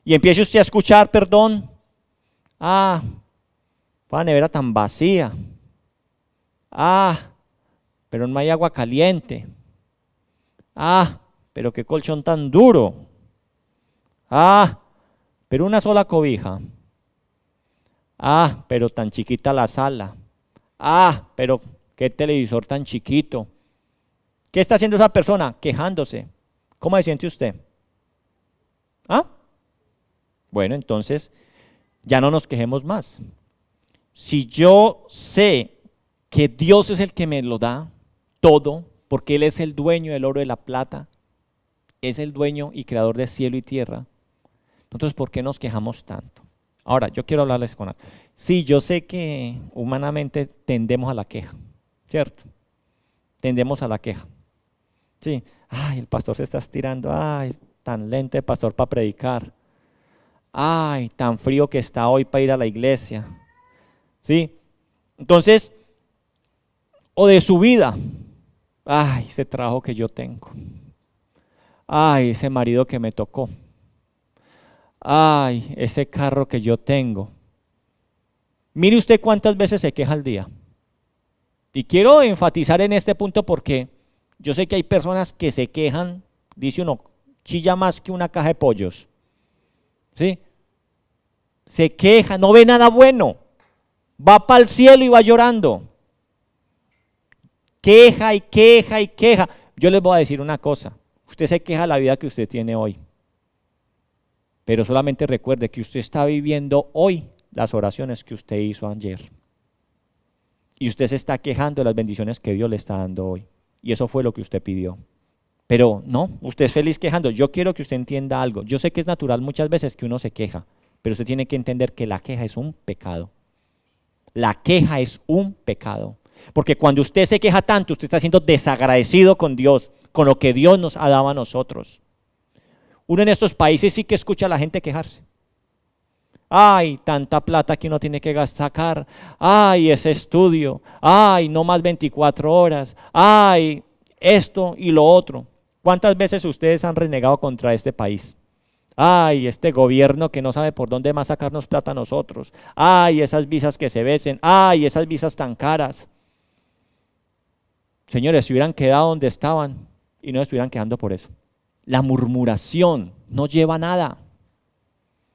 Speaker 1: y empiece usted a escuchar, perdón. Ah, la nevera tan vacía. Ah, pero no hay agua caliente. Ah, pero qué colchón tan duro. Ah, pero una sola cobija. Ah, pero tan chiquita la sala. Ah, pero qué televisor tan chiquito. ¿Qué está haciendo esa persona? Quejándose. ¿Cómo se siente usted? ¿Ah? Bueno, entonces ya no nos quejemos más. Si yo sé que Dios es el que me lo da todo, porque Él es el dueño del oro y de la plata, es el dueño y creador de cielo y tierra, entonces ¿por qué nos quejamos tanto? Ahora, yo quiero hablarles con algo. Sí, yo sé que humanamente tendemos a la queja, ¿cierto? Tendemos a la queja. Sí, ay, el pastor se está estirando, ay, tan lento el pastor para predicar. Ay, tan frío que está hoy para ir a la iglesia. ¿Sí? Entonces, o de su vida. Ay, ese trabajo que yo tengo. Ay, ese marido que me tocó. Ay, ese carro que yo tengo. Mire usted cuántas veces se queja al día. Y quiero enfatizar en este punto porque yo sé que hay personas que se quejan, dice uno, chilla más que una caja de pollos. ¿Sí? Se queja, no ve nada bueno. Va para el cielo y va llorando. Queja y queja y queja. Yo les voy a decir una cosa. Usted se queja de la vida que usted tiene hoy. Pero solamente recuerde que usted está viviendo hoy las oraciones que usted hizo ayer. Y usted se está quejando de las bendiciones que Dios le está dando hoy. Y eso fue lo que usted pidió. Pero no, usted es feliz quejando. Yo quiero que usted entienda algo. Yo sé que es natural muchas veces que uno se queja. Pero usted tiene que entender que la queja es un pecado. La queja es un pecado. Porque cuando usted se queja tanto, usted está siendo desagradecido con Dios, con lo que Dios nos ha dado a nosotros. Uno en estos países sí que escucha a la gente quejarse. Ay, tanta plata que uno tiene que sacar. Ay, ese estudio. Ay, no más 24 horas. Ay, esto y lo otro. ¿Cuántas veces ustedes han renegado contra este país? Ay, este gobierno que no sabe por dónde más sacarnos plata a nosotros. Ay, esas visas que se vencen. Ay, esas visas tan caras. Señores, si hubieran quedado donde estaban y no estuvieran quedando por eso. La murmuración no lleva a nada.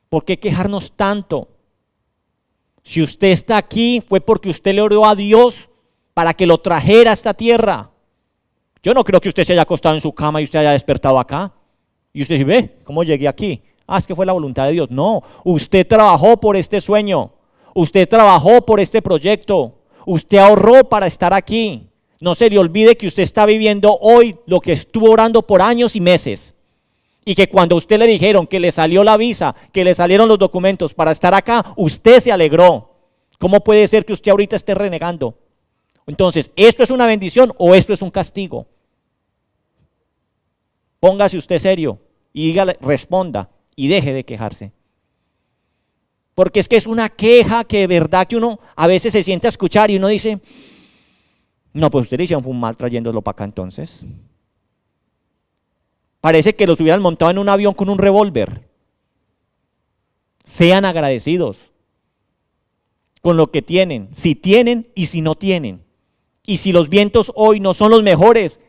Speaker 1: ¿Por qué quejarnos tanto? Si usted está aquí fue porque usted le oró a Dios para que lo trajera a esta tierra. Yo no creo que usted se haya acostado en su cama y usted haya despertado acá. Y usted dice, ve, ¿cómo llegué aquí? Ah, es que fue la voluntad de Dios. No, usted trabajó por este sueño. Usted trabajó por este proyecto. Usted ahorró para estar aquí. No se le olvide que usted está viviendo hoy lo que estuvo orando por años y meses. Y que cuando a usted le dijeron que le salió la visa, que le salieron los documentos para estar acá, usted se alegró. ¿Cómo puede ser que usted ahorita esté renegando? Entonces, ¿esto es una bendición o esto es un castigo? Póngase usted serio y dígale, responda y deje de quejarse. Porque es que es una queja que de verdad que uno a veces se siente a escuchar y uno dice, no, pues usted le hicieron un mal trayéndolo para acá entonces. Parece que los hubieran montado en un avión con un revólver. Sean agradecidos con lo que tienen, si tienen y si no tienen. Y si los vientos hoy no son los mejores,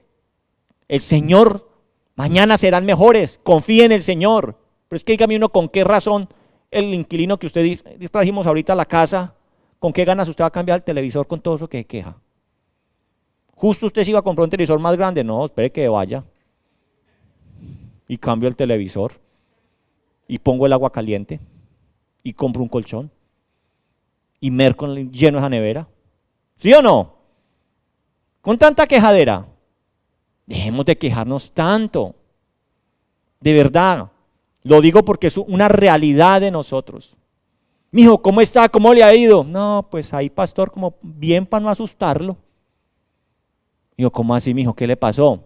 Speaker 1: el Señor mañana serán mejores. Confíe en el Señor. Pero es que dígame uno con qué razón el inquilino que usted trajimos ahorita a la casa, con qué ganas usted va a cambiar el televisor con todo eso que queja. Justo usted se iba a comprar un televisor más grande. No, espere que vaya y cambio el televisor. y pongo el agua caliente y compro un colchón y merco lleno esa nevera. ¿Sí o no? Con tanta quejadera. Dejemos de quejarnos tanto. De verdad. Lo digo porque es una realidad de nosotros. Mijo, ¿cómo está? ¿Cómo le ha ido? No, pues ahí, pastor, como bien para no asustarlo. Digo, ¿cómo así, mijo? ¿Qué le pasó?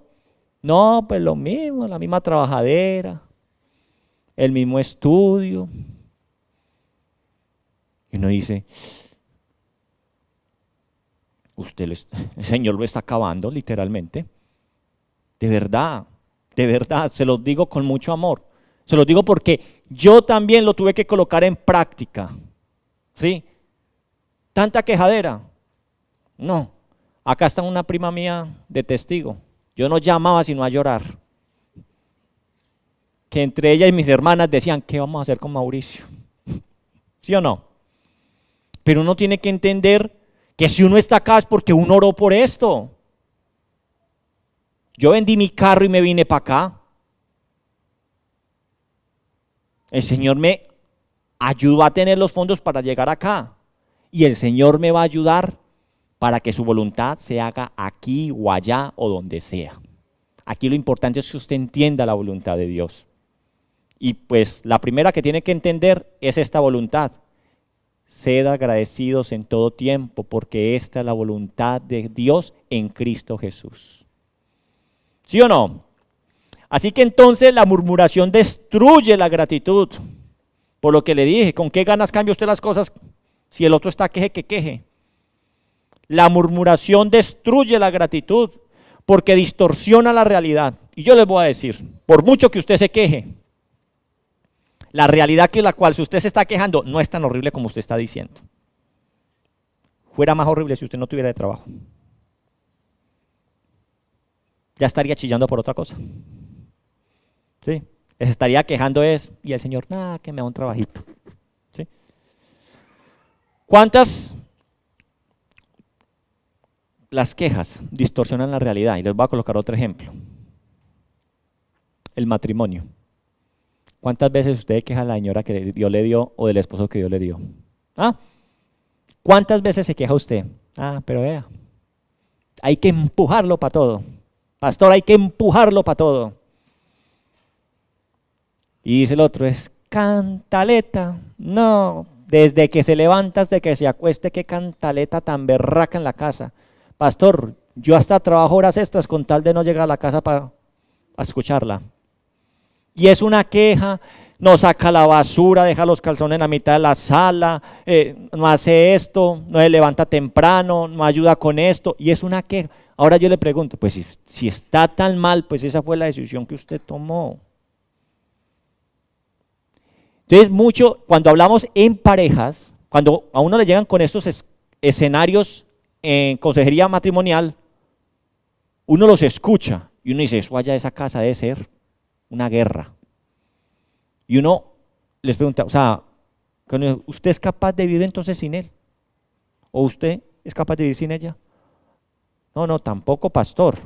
Speaker 1: No, pues lo mismo, la misma trabajadera, el mismo estudio. Y uno dice, el Señor lo está acabando literalmente. De verdad, se los digo con mucho amor. Se los digo porque yo también lo tuve que colocar en práctica. ¿Sí? Tanta quejadera. No, acá está una prima mía de testigo. Yo no llamaba sino a llorar. Que entre ella y mis hermanas decían, ¿qué vamos a hacer con Mauricio? ¿Sí o no? Pero uno tiene que entender que si uno está acá es porque uno oró por esto. Yo vendí mi carro y me vine para acá. El Señor me ayudó a tener los fondos para llegar acá. Y el Señor me va a ayudar para que su voluntad se haga aquí o allá o donde sea. Aquí lo importante es que usted entienda la voluntad de Dios. Y pues la primera que tiene que entender es esta voluntad. Sed agradecidos en todo tiempo, porque esta es la voluntad de Dios en Cristo Jesús. ¿Sí o no? Así que entonces la murmuración destruye la gratitud. Por lo que le dije, ¿con qué ganas cambia usted las cosas si el otro está queje que queje? La murmuración destruye la gratitud porque distorsiona la realidad. Y yo les voy a decir, por mucho que usted se queje, la realidad que la cual si usted se está quejando no es tan horrible como usted está diciendo. Fuera más horrible si usted no tuviera de trabajo. Ya estaría chillando por otra cosa. ¿Sí? Se estaría quejando y el Señor, nada, que me da un trabajito. ¿Sí? ¿Cuántas las quejas distorsionan la realidad? Y les voy a colocar otro ejemplo. El matrimonio. ¿Cuántas veces usted queja a la señora que Dios le dio o del esposo que Dios le dio? ¿Ah? ¿Cuántas veces se queja usted? Ah, pero vea, hay que empujarlo para todo. Pastor, hay que empujarlo para todo. Y dice el otro, es cantaleta. No, desde que se levanta hasta que se acueste, qué cantaleta tan berraca en la casa. Pastor, yo hasta trabajo horas extras con tal de no llegar a la casa para escucharla. Y es una queja, no saca la basura, deja los calzones en la mitad de la sala, no hace esto, no se levanta temprano, no ayuda con esto, y es una queja. Ahora yo le pregunto, pues si está tan mal, pues esa fue la decisión que usted tomó. Entonces cuando hablamos en parejas, cuando a uno le llegan con estos escenarios en consejería matrimonial, uno los escucha y uno dice, eso allá de esa casa debe ser una guerra. Y uno les pregunta, o sea, ¿usted es capaz de vivir entonces sin él? ¿O usted es capaz de vivir sin ella? No, tampoco, pastor.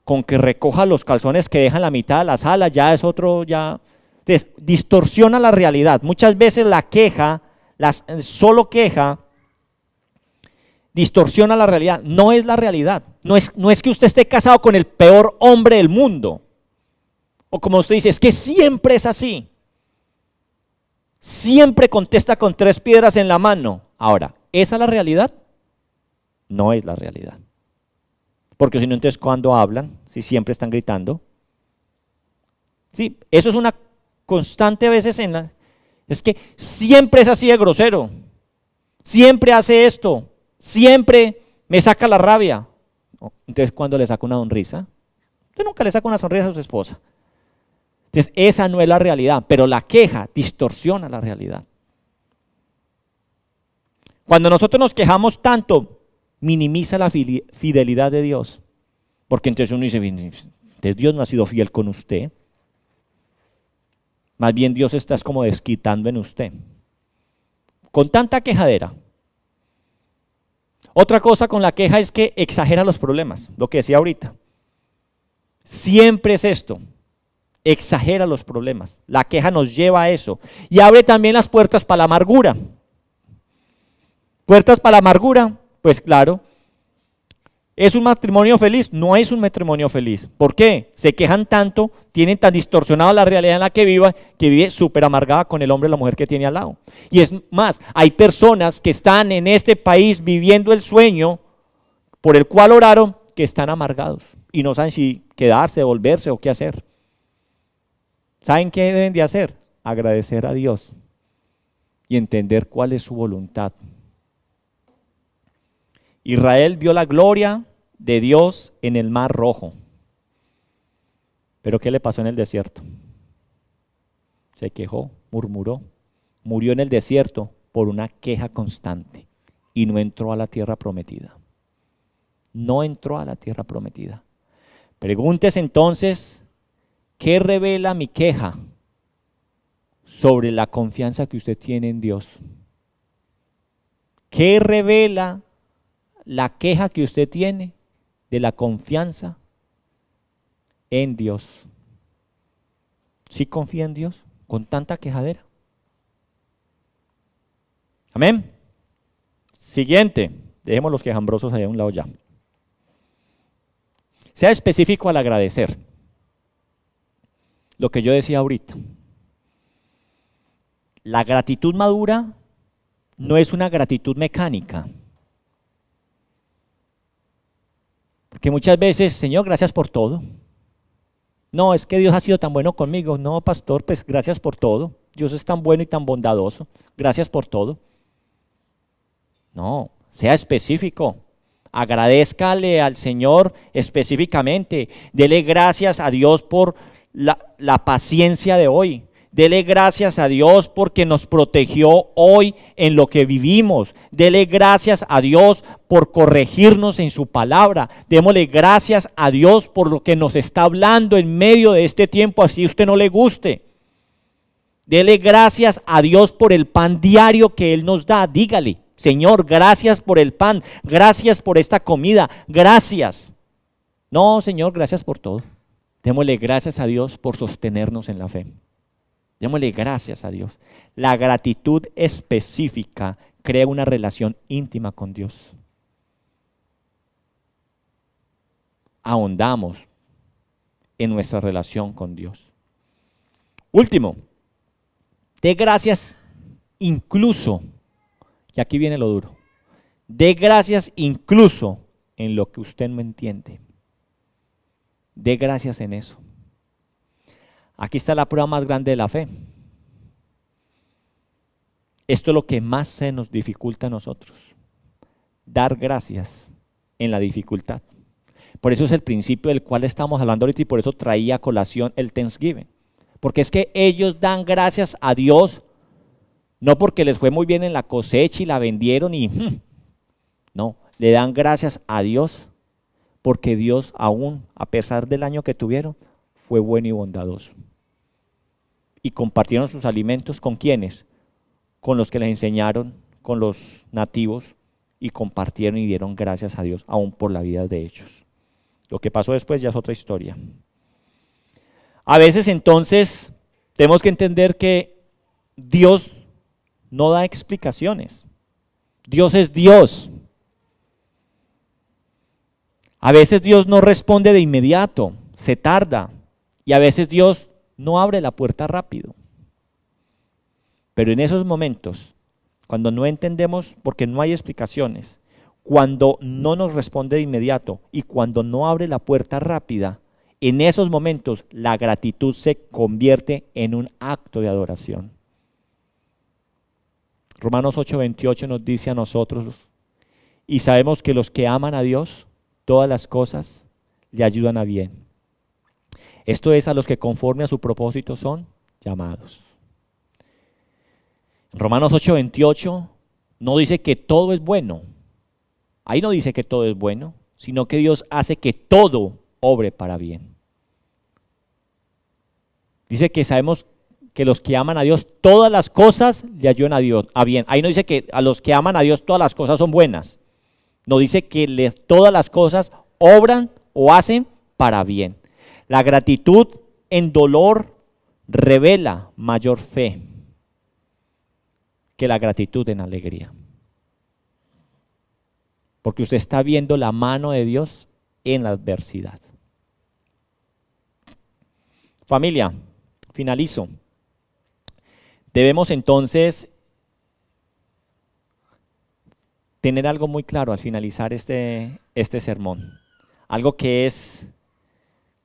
Speaker 1: Con que recoja los calzones que deja en la mitad de la sala, ya es otro, ya. Entonces, distorsiona la realidad. Muchas veces la queja, solo queja, distorsiona la realidad. No es la realidad. No es que usted esté casado con el peor hombre del mundo. O como usted dice, es que siempre es así. Siempre contesta con 3 piedras en la mano. Ahora, ¿esa es la realidad? No es la realidad. Porque si no, entonces, ¿cuándo hablan? Si siempre están gritando. Sí, eso es una constante a veces es que siempre es así de grosero. Siempre hace esto. Siempre me saca la rabia. Entonces, ¿cuándo le saca una sonrisa? Usted nunca le saca una sonrisa a su esposa. Entonces, esa no es la realidad, pero la queja distorsiona la realidad. Cuando nosotros nos quejamos tanto, minimiza la fidelidad de Dios. Porque entonces uno dice, Dios no ha sido fiel con usted. Más bien Dios está como desquitando en usted. Con tanta quejadera. Otra cosa con la queja es que exagera los problemas, lo que decía ahorita. Siempre es esto. exagera los problemas. La queja nos lleva a eso. Y abre también las puertas para la amargura. ¿Puertas para la amargura? Pues claro. ¿Es un matrimonio feliz? No es un matrimonio feliz. ¿Por qué? Se quejan tanto, tienen tan distorsionada la realidad en la que vive súper amargada con el hombre o la mujer que tiene al lado. Y es más, hay personas que están en este país viviendo el sueño por el cual oraron, que están amargados y no saben si quedarse, volverse o qué hacer. ¿Saben qué deben de hacer? Agradecer a Dios y entender cuál es su voluntad. Israel vio la gloria de Dios en el Mar Rojo. ¿Pero qué le pasó en el desierto? Se quejó, murmuró, murió en el desierto por una queja constante y no entró a la tierra prometida. No entró a la tierra prometida. Pregúntese entonces, ¿qué revela mi queja sobre la confianza que usted tiene en Dios? ¿Qué revela la queja que usted tiene de la confianza en Dios? ¿Sí confía en Dios con tanta quejadera? Amén. Siguiente, dejemos los quejambrosos allá a un lado ya. Sea específico al agradecer. Lo que yo decía ahorita. La gratitud madura no es una gratitud mecánica. Porque muchas veces, Señor, gracias por todo. No, es que Dios ha sido tan bueno conmigo. No, pastor, pues gracias por todo. Dios es tan bueno y tan bondadoso. Gracias por todo. No, sea específico. Agradézcale al Señor específicamente. Dele gracias a Dios por la paciencia de hoy. Dele gracias a Dios porque nos protegió hoy en lo que vivimos. Dele gracias a Dios por corregirnos en su palabra. Démosle gracias a Dios por lo que nos está hablando en medio de este tiempo, así a usted no le guste. Dele gracias a Dios por el pan diario que Él nos da. Dígale, Señor, gracias por el pan, gracias por esta comida, gracias. No, Señor, gracias por todo. Démosle gracias a Dios por sostenernos en la fe. Démosle gracias a Dios. La gratitud específica crea una relación íntima con Dios. Ahondamos en nuestra relación con Dios. Último, dé gracias incluso, y aquí viene lo duro, dé gracias incluso en lo que usted no entiende. Dé gracias en eso. Aquí está la prueba más grande de la fe. Esto es lo que más se nos dificulta a nosotros. Dar gracias en la dificultad. Por eso es el principio del cual estamos hablando ahorita y por eso traía a colación el Thanksgiving. Porque es que ellos dan gracias a Dios, no porque les fue muy bien en la cosecha y la vendieron y... No, le dan gracias a Dios porque Dios aún, a pesar del año que tuvieron, fue bueno y bondadoso. Y compartieron sus alimentos ¿con quiénes? Con los que les enseñaron, con los nativos, y compartieron y dieron gracias a Dios, aún por la vida de ellos. Lo que pasó después ya es otra historia. A veces entonces tenemos que entender que Dios no da explicaciones. Dios es Dios. A veces Dios no responde de inmediato, se tarda. Y a veces Dios no abre la puerta rápido. Pero en esos momentos, cuando no entendemos, porque no hay explicaciones, cuando no nos responde de inmediato y cuando no abre la puerta rápida, en esos momentos la gratitud se convierte en un acto de adoración. Romanos 8:28 nos dice a nosotros, y sabemos que los que aman a Dios, todas las cosas le ayudan a bien. Esto es a los que conforme a su propósito son llamados. Romanos 8:28 no dice que todo es bueno. Ahí no dice que todo es bueno, sino que Dios hace que todo obre para bien. Dice que sabemos que los que aman a Dios, todas las cosas le ayudan a Dios a bien. Ahí no dice que a los que aman a Dios todas las cosas son buenas. No dice que todas las cosas obran o hacen para bien. La gratitud en dolor revela mayor fe que la gratitud en alegría. Porque usted está viendo la mano de Dios en la adversidad. Familia, finalizo. Debemos entonces tener algo muy claro al finalizar este sermón. Algo que es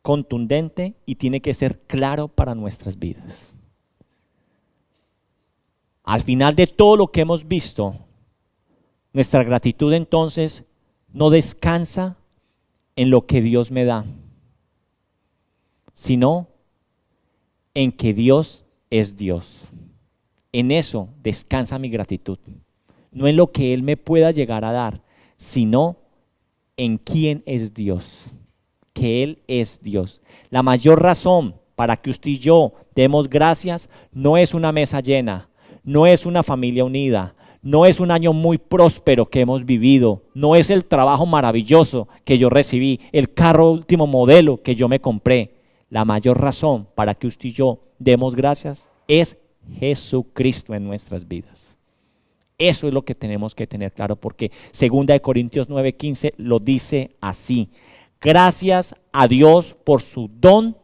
Speaker 1: contundente y tiene que ser claro para nuestras vidas. Al final de todo lo que hemos visto, nuestra gratitud entonces no descansa en lo que Dios me da, sino en que Dios es Dios. En eso descansa mi gratitud. No en lo que Él me pueda llegar a dar, sino en quién es Dios. Que Él es Dios. La mayor razón para que usted y yo demos gracias no es una mesa llena, no es una familia unida, no es un año muy próspero que hemos vivido, no es el trabajo maravilloso que yo recibí, el carro último modelo que yo me compré. La mayor razón para que usted y yo demos gracias es Jesucristo en nuestras vidas. Eso es lo que tenemos que tener claro, porque 2 Corintios 9:15 lo dice así: gracias a Dios por su don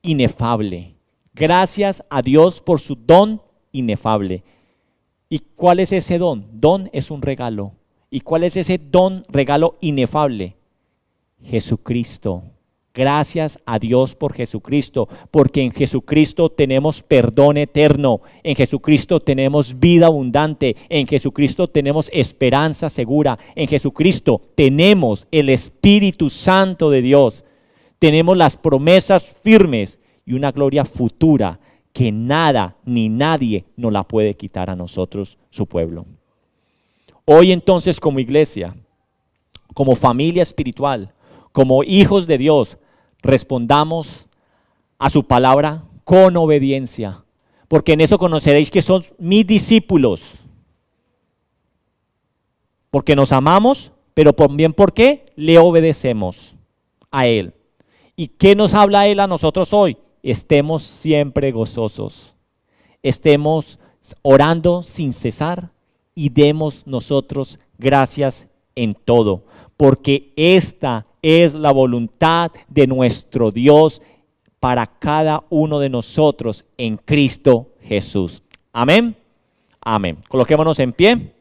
Speaker 1: inefable. Gracias a Dios por su don inefable. ¿Y cuál es ese don? Don es un regalo. ¿Y cuál es ese don, regalo inefable? Jesucristo. Gracias a Dios por Jesucristo, porque en Jesucristo tenemos perdón eterno, en Jesucristo tenemos vida abundante, en Jesucristo tenemos esperanza segura, en Jesucristo tenemos el Espíritu Santo de Dios, tenemos las promesas firmes y una gloria futura que nada ni nadie nos la puede quitar a nosotros, su pueblo. Hoy entonces, como iglesia, como familia espiritual, como hijos de Dios, respondamos a su palabra con obediencia, porque en eso conoceréis que son mis discípulos, porque nos amamos, pero también porque le obedecemos a Él. ¿Y qué nos habla Él a nosotros hoy? Estemos siempre gozosos, estemos orando sin cesar y demos nosotros gracias en todo, porque esta es la voluntad de nuestro Dios para cada uno de nosotros en Cristo Jesús. Amén. Amén. Coloquémonos en pie.